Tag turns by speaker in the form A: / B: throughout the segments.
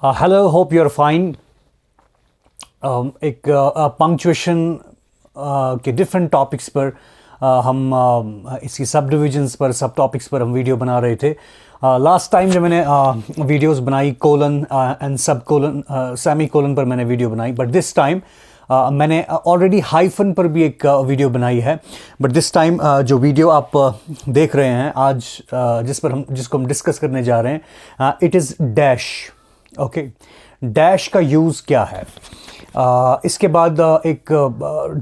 A: Hello, hope you are fine. एक punctuation के different topics पर इसकी सब डिविजन्स पर, सब टॉपिक्स पर हम वीडियो बना रहे थे। लास्ट टाइम जब मैंने वीडियोस बनाई कोलन एंड सब कोलन, सेमी कोलन पर मैंने वीडियो बनाई, बट दिस टाइम मैंने ऑलरेडी हाइफन पर भी एक वीडियो बनाई है। बट दिस टाइम जो वीडियो आप देख रहे हैं आज, जिसको हम डिस्कस करने जा रहे हैं, it is dash. Okay, dash का यूज़ क्या है। इसके बाद एक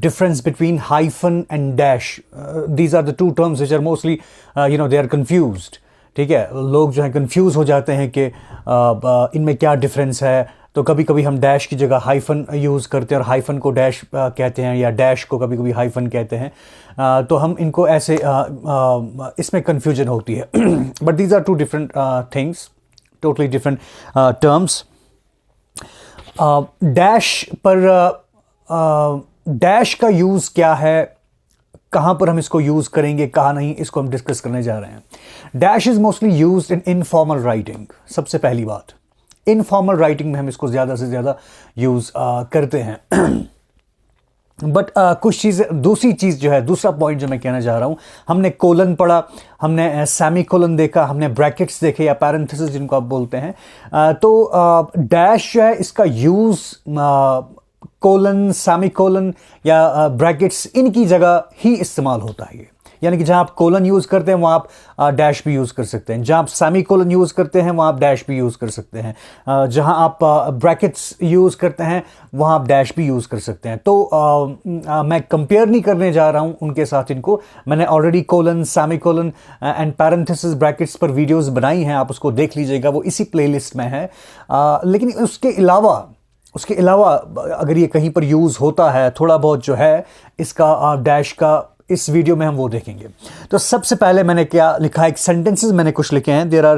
A: difference between hyphen and dash. These are the two terms which are mostly they are confused. ठीक है, लोग जो हैं कंफ्यूज हो जाते हैं कि इनमें क्या डिफरेंस है। तो कभी कभी हम डैश की जगह हाइफन यूज़ करते हैं और हाइफन को डैश कहते हैं, या डैश को कभी कभी हाइफन कहते हैं। तो हम इनको ऐसे इसमें कन्फ्यूजन होती है। But these are two different things, totally different terms. Dash पर डैश का यूज़ क्या है, कहाँ पर हम इसको यूज़ करेंगे, कहाँ नहीं, इसको हम डिस्कस करने जा रहे हैं। Dash is mostly used in informal writing. सबसे पहली बात, इनफॉर्मल राइटिंग में हम इसको ज़्यादा से ज़्यादा यूज़ करते हैं। बट कुछ चीज़ें, दूसरी चीज़ जो है, दूसरा पॉइंट जो मैं कहना चाह रहा हूँ, हमने कोलन पढ़ा, हमने सेमी कोलन देखा, हमने ब्रैकेट्स देखे या पैरेंथेसिस जिनको आप बोलते हैं। तो डैश जो है, इसका यूज़ कोलन, सेमी कोलन या ब्रैकेट्स, इनकी जगह ही इस्तेमाल होता है। यानी कि जहाँ आप कोलन यूज़ करते हैं वहाँ आप डैश भी यूज़ कर सकते हैं, जहाँ आप सेमी कोलन यूज़ करते हैं वहाँ आप डैश भी यूज़ कर सकते हैं, जहाँ आप ब्रैकेट्स यूज़ करते हैं वहाँ आप डैश भी यूज़ कर सकते हैं। तो मैं कंपेयर नहीं करने जा रहा हूँ उनके साथ इनको। मैंने already colon, semi colon and parenthesis, brackets पर वीडियोज़ बनाई हैं, आप उसको देख लीजिएगा, वो इसी प्लेलिस्ट में है। लेकिन उसके अलावा अगर ये कहीं पर यूज़ होता है थोड़ा बहुत जो है इसका डैश का, इस वीडियो में हम वो देखेंगे। तो सबसे पहले मैंने क्या लिखा है, एक सेंटेंसेस मैंने कुछ लिखे हैं। देयर आर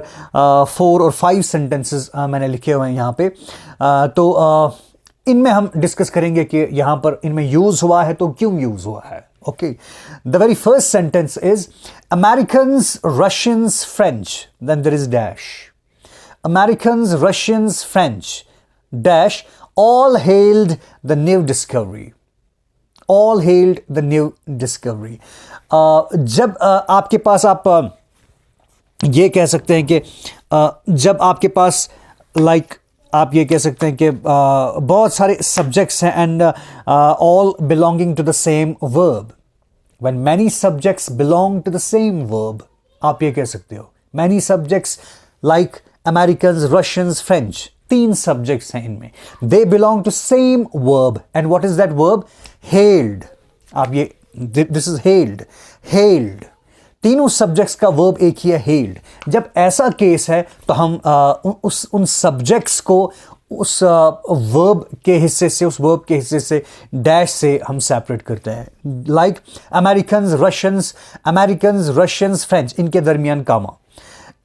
A: 4 और 5 सेंटेंसेस मैंने लिखे हुए हैं यहाँ पे। तो इनमें हम डिस्कस करेंगे कि यहाँ पर इनमें यूज़ हुआ है तो क्यों यूज़ हुआ है। Okay, the very first sentence is Americans, Russians, French, then there is dash. Americans, Russians, French, dash, all hailed the new discovery. All hailed the new discovery. जब आपके पास, आप ये कह सकते हैं कि जब आपके पास आप ये कह सकते हैं कि बहुत सारे सब्जेक्ट्स हैं and all belonging to the same verb. When many subjects belong to the same verb, आप ये कह सकते हो। Many subjects like Americans, Russians, French, 3 subjects हैं इनमें। They belong to same verb, and what is that verb? Hailed. आप ये, this is hailed. तीनों सब्जेक्ट्स का वर्ब एक ही है, हेल्ड। जब ऐसा केस है तो हम उन सब्जेक्ट्स को उस वर्ब के हिस्से से, उस वर्ब के हिस्से से, डैश से हम सेपरेट करते हैं। लाइक अमेरिकन्स, रशियंस, फ्रेंच, इनके दरमियान कामा।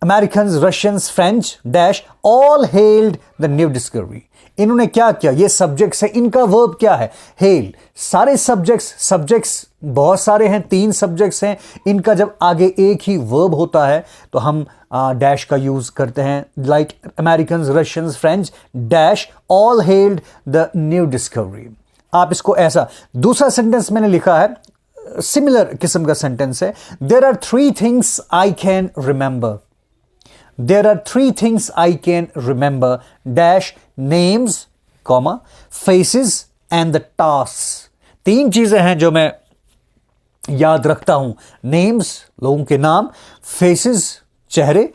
A: Americans, Russians, French, dash, all hailed the new discovery. इन्होंने क्या किया? ये सब्जेक्ट्स है, इनका वर्ब क्या है? hail। सारे सब्जेक्ट्स बहुत सारे हैं, 3 सब्जेक्ट्स हैं, इनका जब आगे एक ही वर्ब होता है तो हम डैश का यूज करते हैं। Like Americans, Russians, French, dash, all hailed the new discovery। आप इसको ऐसा, दूसरा सेंटेंस मैंने लिखा है, सिमिलर किस्म का सेंटेंस है। There are 3 things I can remember. There are 3 things I can remember, dash, names, comma, faces and the tasks। 3 चीजें हैं जो मैं याद रखता हूं। names, लोगों के नाम, faces, चेहरे,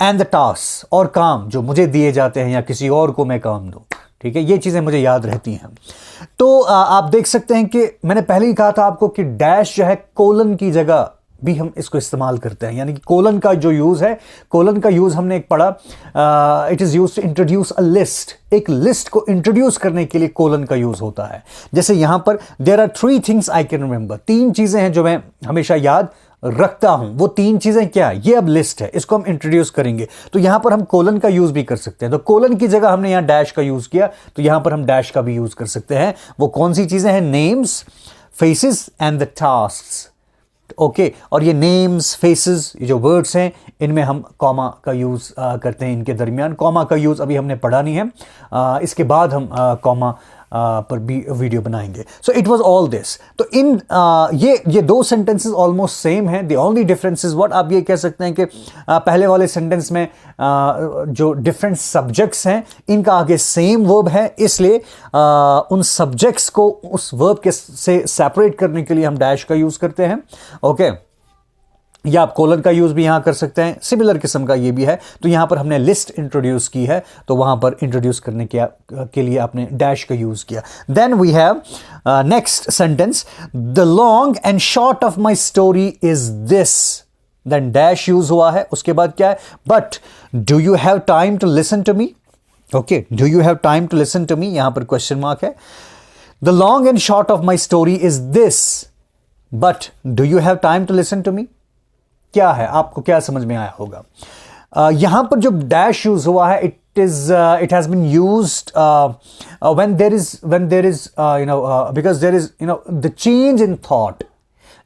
A: and the tasks, और काम जो मुझे दिए जाते हैं या किसी और को मैं काम दूं। ठीक है, ये चीजें मुझे याद रहती हैं। तो आप देख सकते हैं कि मैंने पहले ही कहा था आपको कि डैश जो है, कोलन की जगह भी हम इसको इस्तेमाल करते हैं। यानी कि कोलन का जो यूज़ है, कोलन का यूज़ हमने एक पढ़ा, it is use to introduce a list. एक लिस्ट को इंट्रोड्यूस करने के लिए कोलन का यूज़ होता है। जैसे यहां पर there are 3 things I can remember, 3 चीज़ें हैं जो मैं हमेशा याद रखता हूं। वो 3 चीज़ें क्या है? ये अब लिस्ट है, इसको हम इंट्रोड्यूस करेंगे तो यहां पर हम कोलन का यूज़ भी कर सकते हैं। तो कोलन की जगह हमने यहां डैश का यूज़ किया, तो यहां पर हम डैश का भी यूज़ कर सकते हैं। वो कौन सी चीज़ें हैं? Names, faces and the tasks. Okay और ये नेम्स, फेसेस, ये जो वर्ड्स हैं इनमें हम कॉमा का यूज़ करते हैं इनके दरमियान। कॉमा का यूज़ अभी हमने पढ़ा नहीं है, इसके बाद हम कॉमा पर भी वीडियो बनाएंगे। So it was all this. तो इन ये दो सेंटेंसेस ऑलमोस्ट सेम हैं। The only difference is what, आप ये कह सकते हैं कि पहले वाले सेंटेंस में जो डिफरेंट सब्जेक्ट्स हैं इनका आगे सेम वर्ब है, इसलिए उन सब्जेक्ट्स को उस वर्ब के से सेपरेट करने के लिए हम डैश का यूज करते हैं। ओके या आप कोलन का यूज भी यहां कर सकते हैं, सिमिलर किस्म का ये भी है। तो यहां पर हमने लिस्ट इंट्रोड्यूस की है, तो वहां पर इंट्रोड्यूस करने के लिए आपने डैश का यूज किया। Then we have next sentence, the long and short of my story is this. Then dash use हुआ है, उसके बाद क्या है, but do you have time to listen to me. Okay, do you have time to listen to me, यहां पर question mark है। The long and short of my story is this, but do you have time to listen to me. क्या है, आपको क्या समझ में आया होगा। यहां पर जो डैश यूज हुआ है, it has been used when there is because there is the change in thought.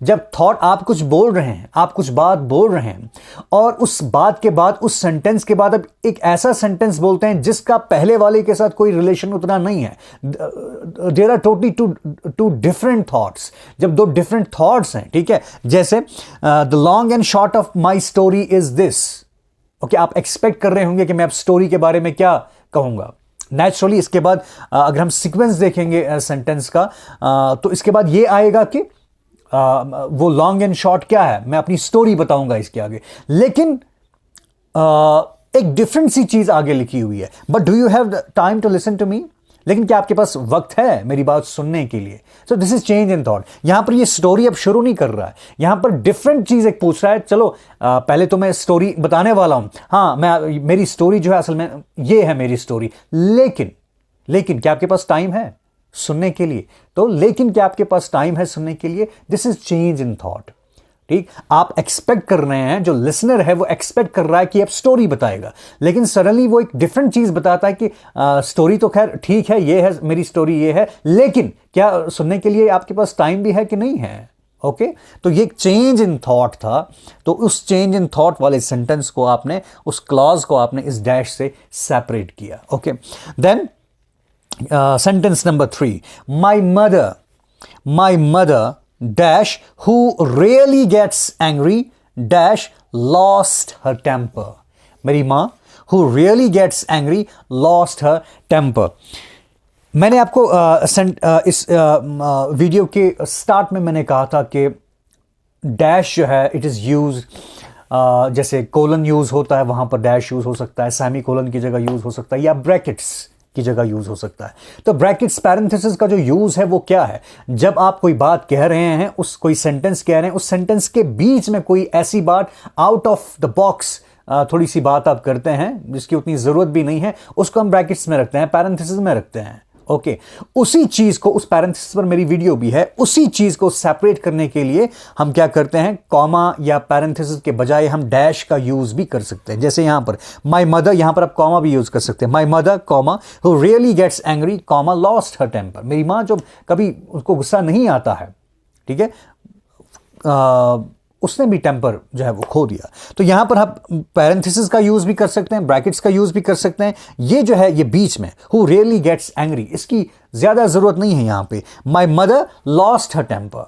A: जब थॉट, आप कुछ बोल रहे हैं, आप कुछ बात बोल रहे हैं और उस बात के बाद, उस सेंटेंस के बाद अब एक ऐसा सेंटेंस बोलते हैं जिसका पहले वाले के साथ कोई रिलेशन उतना नहीं है। There are totally two different thoughts. जब दो डिफरेंट थॉट्स हैं, ठीक है, जैसे the long and short of my story is this. Okay, आप एक्सपेक्ट कर रहे होंगे कि मैं अब स्टोरी के बारे में क्या कहूंगा। नेचुरली इसके बाद अगर हम सीक्वेंस देखेंगे सेंटेंस का, तो इसके बाद ये आएगा कि वो लॉन्ग एंड शॉर्ट क्या है, मैं अपनी स्टोरी बताऊंगा इसके आगे। लेकिन एक डिफरेंट सी चीज आगे लिखी हुई है, but do you have time to listen to me. लेकिन क्या आपके पास वक्त है मेरी बात सुनने के लिए। So this is change in thought. यहां पर ये स्टोरी अब शुरू नहीं कर रहा है, यहां पर डिफरेंट चीज एक पूछ रहा है। चलो पहले तो मैं स्टोरी बताने वाला हूं, हाँ मेरी स्टोरी जो है असल में ये है मेरी स्टोरी, लेकिन क्या आपके पास टाइम है सुनने के लिए। तो लेकिन क्या आपके पास टाइम है सुनने के लिए, this is change in thought. ठीक, आप एक्सपेक्ट कर रहे हैं, जो लिसनर है वो एक्सपेक्ट कर रहा है कि अब स्टोरी बताएगा, लेकिन सडनली वो एक डिफरेंट चीज बताता है कि स्टोरी तो खैर ठीक है, ये है मेरी स्टोरी ये है, लेकिन क्या सुनने के लिए आपके पास टाइम भी है कि नहीं है। ओके, तो ये एक चेंज इन थॉट था। तो उस चेंज इन थॉट वाले सेंटेंस को आपने, उस क्लॉज को आपने इस डैश से सेपरेट किया। Okay, then sentence number 3, my mother dash who really gets angry dash lost her temper। मेरी माँ who really gets angry lost her temper। मैंने आपको इस वीडियो के स्टार्ट में मैंने कहा था कि डैश जो है इट इज यूज, जैसे कोलन यूज होता है वहां पर डैश यूज हो सकता है, सेमी कोलन की जगह यूज हो सकता है, या ब्रैकेट्स की जगह यूज हो सकता है। तो ब्रैकेट्स पैरेंथेसिस का जो यूज है वो क्या है, जब आप कोई बात कह रहे हैं, कोई सेंटेंस कह रहे हैं, उस सेंटेंस के बीच में कोई ऐसी बात आउट ऑफ द बॉक्स थोड़ी सी बात आप करते हैं जिसकी उतनी जरूरत भी नहीं है, उसको हम ब्रैकेट्स में रखते हैं, पैरेंथेसिस में रखते हैं। ओके, उसी चीज को, उस पैरेंथेसिस पर मेरी वीडियो भी है, उसी चीज को सेपरेट करने के लिए हम क्या करते हैं, कॉमा या पैरेंथेसिस के बजाय हम डैश का यूज भी कर सकते हैं। जैसे यहां पर माय मदर, यहां पर आप कॉमा भी यूज कर सकते हैं। My mother comma who really gets angry comma lost her temper. मेरी मां जो कभी उसको गुस्सा नहीं आता है, ठीक है, उसने भी टेम्पर जो है वो खो दिया। तो यहां पर आप पैरेंथेसिस का यूज भी कर सकते हैं, ब्रैकेट्स का यूज भी कर सकते हैं। ये जो है ये बीच में हु रियली गेट्स एंग्री, इसकी ज्यादा जरूरत नहीं है यहां पे। My mother lost her temper,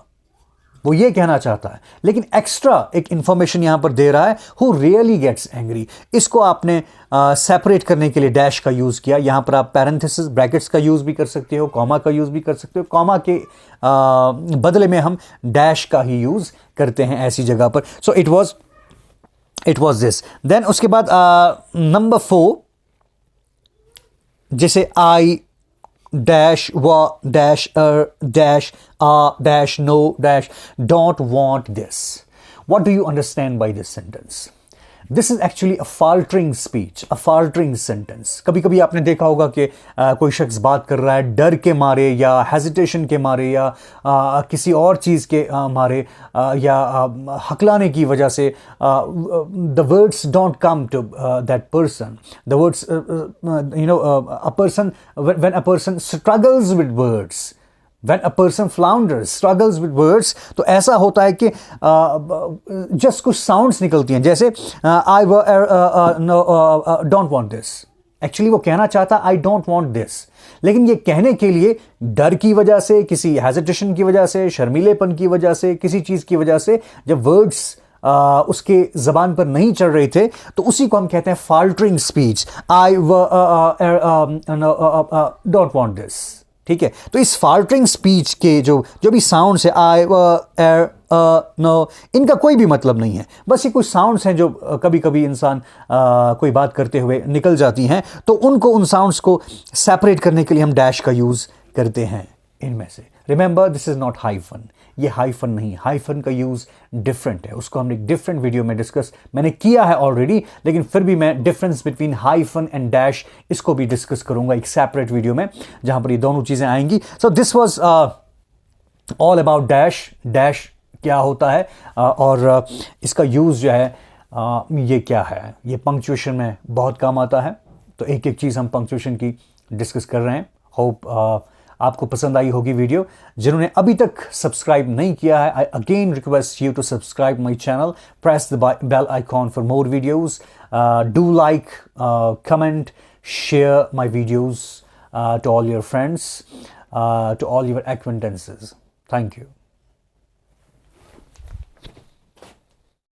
A: वो ये कहना चाहता है, लेकिन एक्स्ट्रा एक इंफॉर्मेशन यहां पर दे रहा है, हु रियली गेट्स एंग्री। इसको आपने सेपरेट करने के लिए डैश का यूज किया। यहां पर आप पैरेंथेसिस, ब्रैकेट्स का यूज भी कर सकते हो, कॉमा का यूज भी कर सकते हो। कॉमा के बदले में हम डैश का ही यूज करते हैं ऐसी जगह पर। So it was this. Then उसके बाद नंबर 4, जैसे आई dash wa dash dash dash no dash don't want this. What do you understand by this sentence? This is actually a faltering speech, a faltering sentence. कभी कभी आपने देखा होगा कि कोई शख्स बात कर रहा है डर के मारे या हेजिटेशन के मारे या किसी और चीज़ के मारे या हकलाने की वजह से the words don't come to that person. The words, a person, when a person struggles with words, When a person flounders, struggles with words, तो ऐसा होता है कि जस्ट कुछ साउंड्स निकलती हैं, जैसे आई डोंट वांट दिस। एक्चुअली वो कहना चाहता आई डोंट वांट दिस, लेकिन ये कहने के लिए डर की वजह से, किसी हेजिटेशन की वजह से, शर्मीलेपन की वजह से, किसी चीज की वजह से जब वर्ड्स उसके जबान पर नहीं चढ़ रहे थे, तो उसी को हम कहते हैं faltering speech. I don't want this. ठीक है, तो इस फाल्टरिंग स्पीच के जो भी साउंड्स है, आई नो, इनका कोई भी मतलब नहीं है, बस ये कुछ साउंड्स हैं जो कभी कभी इंसान कोई बात करते हुए निकल जाती हैं, तो उन साउंड्स को सेपरेट करने के लिए हम डैश का यूज करते हैं इनमें से। Remember, this is not hyphen, ये हाइफन नहीं, हाइफन का यूज डिफरेंट है, उसको हमने एक डिफरेंट वीडियो में डिस्कस मैंने किया है ऑलरेडी, लेकिन फिर भी मैं difference between hyphen and dash इसको भी डिस्कस करूंगा एक सेपरेट वीडियो में, जहां पर ये दोनों चीजें आएंगी। So this was all about dash. Dash क्या होता है और इसका यूज जो है ये क्या है, ये पंक्चुएशन में बहुत काम आता है, तो एक एक चीज हम पंक्चुएशन की डिस्कस कर रहे हैं। होप आपको पसंद आई होगी वीडियो। जिन्होंने अभी तक सब्सक्राइब नहीं किया है, I again request you to subscribe my channel, press the bell icon for more videos, do like, comment, share my videos to all your friends, to all your acquaintances. Thank you.